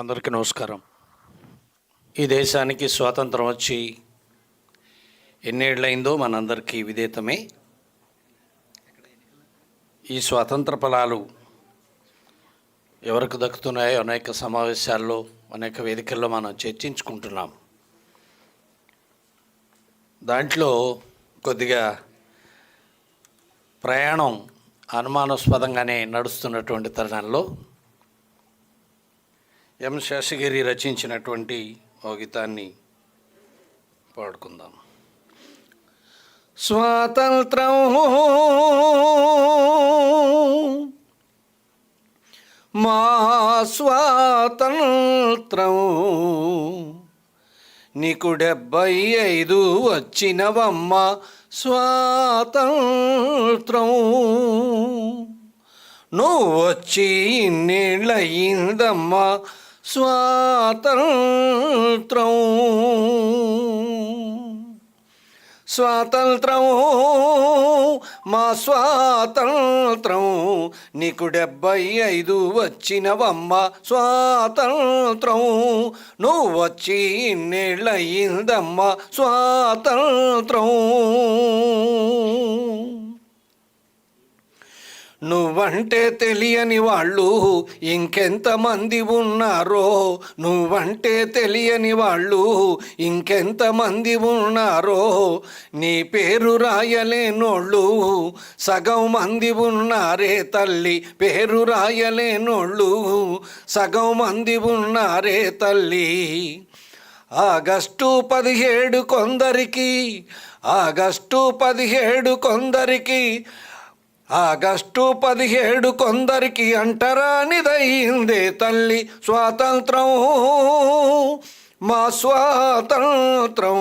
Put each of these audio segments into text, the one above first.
అందరికీ నమస్కారం. ఈ దేశానికి స్వాతంత్రం వచ్చి ఎన్నేళ్ళైందో మనందరికీ విదితమే. ఈ స్వాతంత్ర ఫలాలు ఎవరికి దక్కుతున్నాయో అనేక సమావేశాల్లో, అనేక వేదికల్లో మనం చర్చించుకుంటున్నాం. దాంట్లో కొద్దిగా ప్రయాణం అనుమానాస్పదంగానే నడుస్తున్నటువంటి తరుణంలో ఎం శేషగిరి రచించినటువంటి ఓ గీతాన్ని పాడుకుందాం. స్వాతంత్రం మా స్వాతంత్రం నీకు 75 వచ్చినవమ్మ స్వాతంత్రం నువ్వు వచ్చి ఇన్నేళ్ళయిందమ్మా స్వాతంత్రం స్వాతంత్రం మా స్వాతంత్రం నీకు 75 వచ్చినవమ్మ స్వాతంత్రం నువ్వు వచ్చి ఇన్నేళ్ళయిందమ్మ స్వాతంత్రం నువ్వంటే తెలియని వాళ్ళు ఇంకెంతమంది ఉన్నారో, నువ్వంటే తెలియని వాళ్ళు ఇంకెంతమంది ఉన్నారో, నీ పేరు రాయలేనోళ్ళు సగం మంది ఉన్నారే తల్లి, పేరు రాయలేనోళ్ళు సగం మంది ఉన్నారే తల్లి. ఆగస్టు 17 కొందరికి, ఆగస్టు 17 కొందరికి, ఆగస్టు 17 కొందరికి అంటరానిదయిందే తల్లి స్వాతంత్రం మా స్వాతంత్రం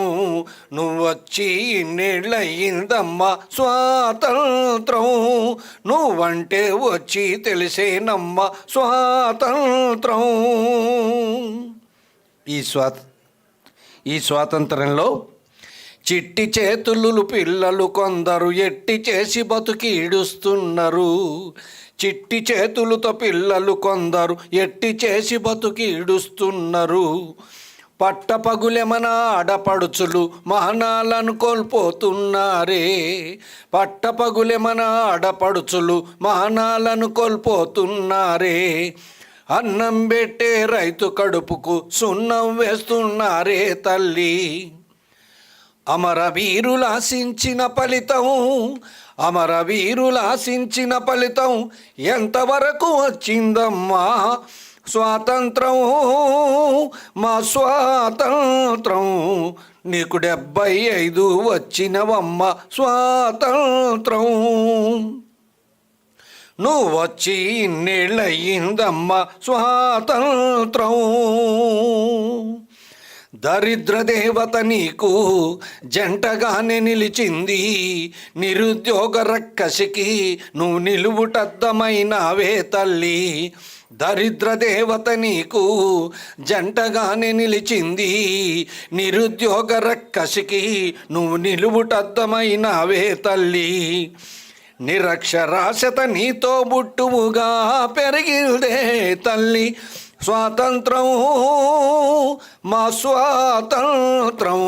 నువ్వొచ్చి ఇన్నేళ్ళయిందమ్మా స్వాతంత్రం నువ్వంటే వచ్చి తెలిసేనమ్మ స్వాతంత్రం. ఈ స్వాతంత్రంలో చిట్టి చేతులు పిల్లలు కొందరు ఎట్టి చేసి బతుకి ఈడుస్తున్నారు, చిట్టి చేతులతో పిల్లలు కొందరు ఎట్టి చేసి బతుకి ఈడుస్తున్నారు. పట్టపగులెమన ఆడపడుచులు మహనాలను కోల్పోతున్నారే, పట్టపగులెమన ఆడపడుచులు మహనాలను కోల్పోతున్నారే. అన్నం పెట్టే రైతు కడుపుకు సున్నం వేస్తున్నారే తల్లి. అమరవీరులాశించిన ఫలితం, అమరవీరులాశించిన ఫలితం ఎంతవరకు వచ్చిందమ్మా స్వాతంత్రం మా స్వాతంత్రం నీకు 75 వచ్చినవమ్మ స్వాతంత్రం నువ్వు వచ్చి ఇన్నేళ్ళయిందమ్మ స్వాతంత్రం. దరిద్ర దేవత నీకు జంటగానే నిలిచింది, నిరుద్యోగ రక్కసికి నువ్వు నిలువుటద్దమైనావే తల్లి. దరిద్ర దేవత నీకు జంటగానే నిలిచింది, నిరుద్యోగ రక్కసికి నువ్వు నిలువుటద్దమైనావే తల్లి. నిరక్షరాస్యత నీతో బుట్టువుగా పెరిగిందే తల్లి స్వాతంత్రం మా స్వాతంత్రం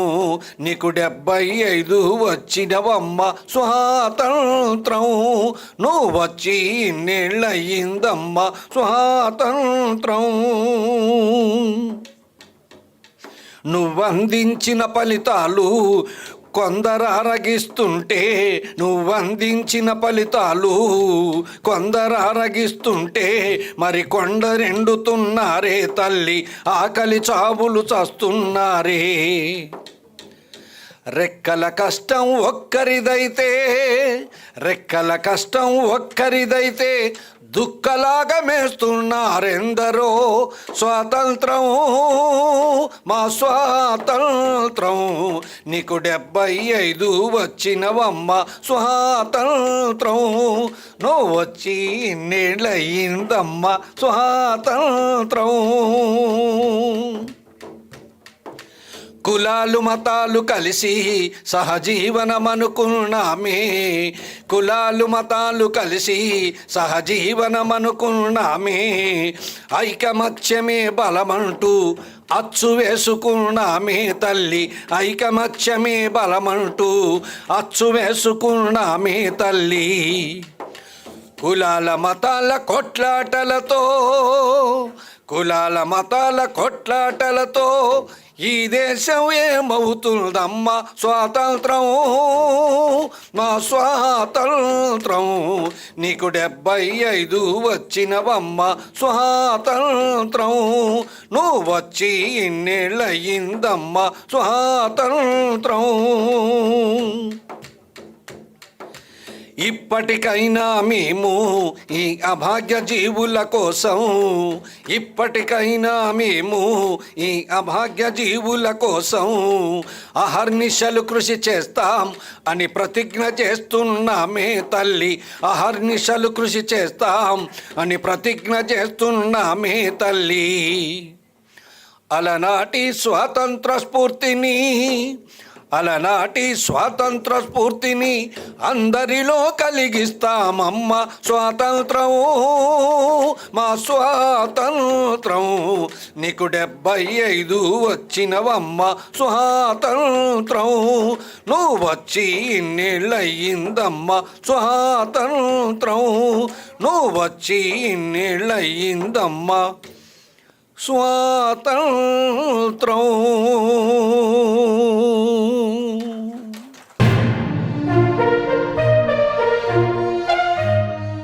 నీకు 75 వచ్చినవమ్మ స్వాతంత్రం నువ్వు వచ్చి ఇన్నేళ్ళయిందమ్మ స్వాతంత్రం. నువ్వందించిన ఫలితాలు కొందరు అరగిస్తుంటే, నువ్వందించిన ఫలితాలు కొందరు అరగిస్తుంటే మరి కొండరెండుతున్నారే తల్లి, ఆకలి చావులు చస్తున్నారే. రెక్కల కష్టం ఒక్కరిదైతే, రెక్కల కష్టం ఒక్కరిదైతే దుఃఖలాగా మేస్తున్నారెందరో. స్వాతంత్రం మా స్వాతంత్రం నీకు 75 వచ్చినవమ్మ స్వాతంత్రం నువ్వు వచ్చి ఇన్నేళ్ళయిందమ్మ స్వాతంత్రం. కులాలు మతాలు కలిసి సహజీవనమనుకున్నామే, కులాలు మతాలు కలిసి సహజీవనమనుకున్నామే, ఐకమత్యమే బలమంటూ అచ్చు వేసుకున్నామే తల్లి, ఐకమత్యమే బలమంటూ అచ్చు వేసుకున్నామే తల్లి. కులాల మతాల కొట్లాటలతో, కులాల మతాల కొట్లాటలతో ఈ దేశం ఏమవుతుందమ్మా స్వాతంత్రం, మా స్వాతంత్రం. నీకు 75 వచ్చినవమ్మ స్వాతంత్రం, నువ్వు వచ్చి ఇన్నేళ్ళయిందమ్మ స్వాతంత్రం. ఇప్పటికైనా మేము ఈ అభాగ్య జీవుల కోసం, ఇప్పటికైనా మేము ఈ అభాగ్య జీవుల కోసం అహర్నిశలు కృషి చేస్తాం అని ప్రతిజ్ఞ చేస్తున్నామే తల్లి, అహర్నిశలు కృషి చేస్తాం అని ప్రతిజ్ఞ చేస్తున్నామే తల్లి. అలనాటి స్వాతంత్ర స్ఫూర్తిని, అలనాటి స్వాతంత్ర స్ఫూర్తిని అందరిలో కలిగిస్తామమ్మ స్వాతంత్రం, మా స్వాతంత్రం. నీకు 75 వచ్చినవమ్మ స్వాతంత్రం, నువ్వు వచ్చి ఇన్నేళ్ళయిందమ్మ స్వాతంత్రం, నువ్వు వచ్చి ఇన్నేళ్ళయిందమ్మ స్వాతంత్రం.